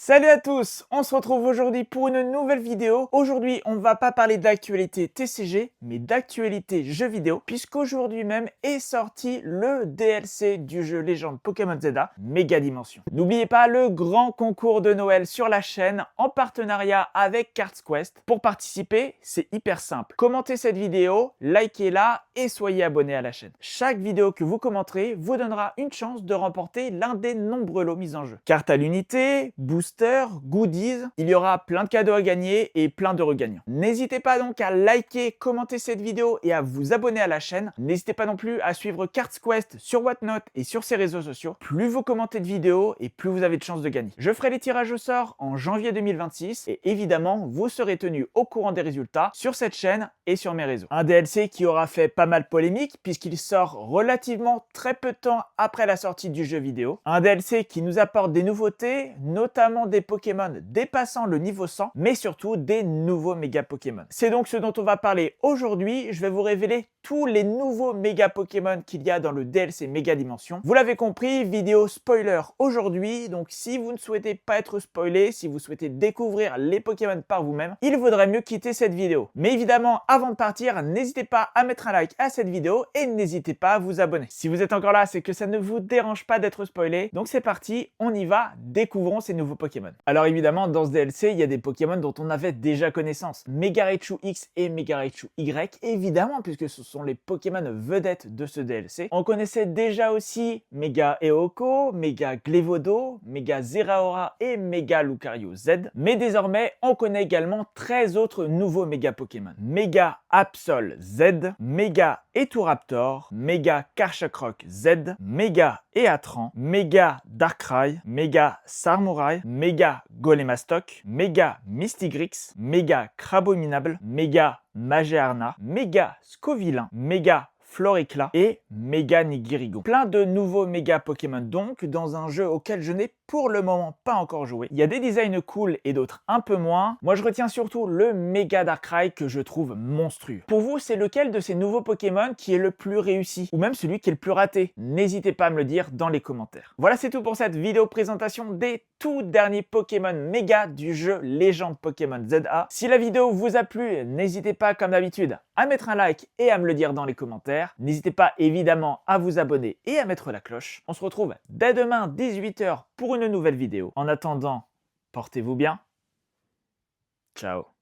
Salut à tous, on se retrouve aujourd'hui pour une nouvelle vidéo. Aujourd'hui, on va pas parler d'actualité TCG, mais d'actualité jeux vidéo, puisqu'aujourd'hui même est sorti le DLC du jeu Légende Pokémon ZA, Méga Dimension. N'oubliez pas le grand concours de Noël sur la chaîne en partenariat avec Cards Quest. Pour participer, c'est hyper simple. Commentez cette vidéo, likez-la et soyez abonné à la chaîne. Chaque vidéo que vous commenterez vous donnera une chance de remporter l'un des nombreux lots mis en jeu. Carte à l'unité, booster, goodies, il y aura plein de cadeaux à gagner et plein de regagnants. N'hésitez pas donc à liker, commenter cette vidéo et à vous abonner à la chaîne. N'hésitez pas non plus à suivre Cards Quest sur Whatnot et sur ses réseaux sociaux. Plus vous commentez de vidéos et plus vous avez de chances de gagner. Je ferai les tirages au sort en janvier 2026 et évidemment, vous serez tenu au courant des résultats sur cette chaîne et sur mes réseaux. Un DLC qui aura fait pas mal polémique puisqu'il sort relativement très peu de temps après la sortie du jeu vidéo. Un DLC qui nous apporte des nouveautés, notamment des Pokémon dépassant le niveau 100, mais surtout des nouveaux méga Pokémon. C'est donc ce dont on va parler aujourd'hui. Je vais vous révéler tous les nouveaux méga Pokémon qu'il y a dans le DLC Méga Dimension. Vous l'avez compris, vidéo spoiler aujourd'hui, donc si vous ne souhaitez pas être spoilé, si vous souhaitez découvrir les Pokémon par vous-même, il vaudrait mieux quitter cette vidéo. Mais évidemment, avant de partir, n'hésitez pas à mettre un like à cette vidéo et n'hésitez pas à vous abonner. Si vous êtes encore là, c'est que ça ne vous dérange pas d'être spoilé. Donc c'est parti, on y va, découvrons ces nouveaux Pokémon. Alors évidemment, dans ce DLC, il y a des Pokémon dont on avait déjà connaissance. Mega Raichu X et Mega Raichu Y, évidemment, puisque ce sont les Pokémon vedettes de ce DLC. On connaissait déjà aussi Mega Eoko, Mega Glevodo, Mega Zeraora et Mega Lucario Z. Mais désormais, on connaît également 13 autres nouveaux Mega Pokémon. Mega Absol Z, Mega Eturaptor, Mega Karchakrok Z, Mega Eatran, Mega Darkrai, Mega Sarmorai, Mega Golemastoc, Mega Mystigrix, Mega Crabominable, Mega Magearna, Mega Scovillain, Mega Floricla et Mega Nigirigo. Plein de nouveaux méga Pokémon donc dans un jeu auquel je n'ai pour le moment pas encore joué. Il y a des designs cool et d'autres un peu moins. Moi je retiens surtout le Mega Darkrai que je trouve monstrueux. Pour vous, c'est lequel de ces nouveaux Pokémon qui est le plus réussi? Ou même celui qui est le plus raté? N'hésitez pas à me le dire dans les commentaires. Voilà, c'est tout pour cette vidéo présentation des tout derniers Pokémon méga du jeu Légende Pokémon ZA. Si la vidéo vous a plu, n'hésitez pas comme d'habitude à mettre un like et à me le dire dans les commentaires. N'hésitez pas évidemment à vous abonner et à mettre la cloche. On se retrouve dès demain 18 h pour une nouvelle vidéo. En attendant, portez-vous bien. Ciao.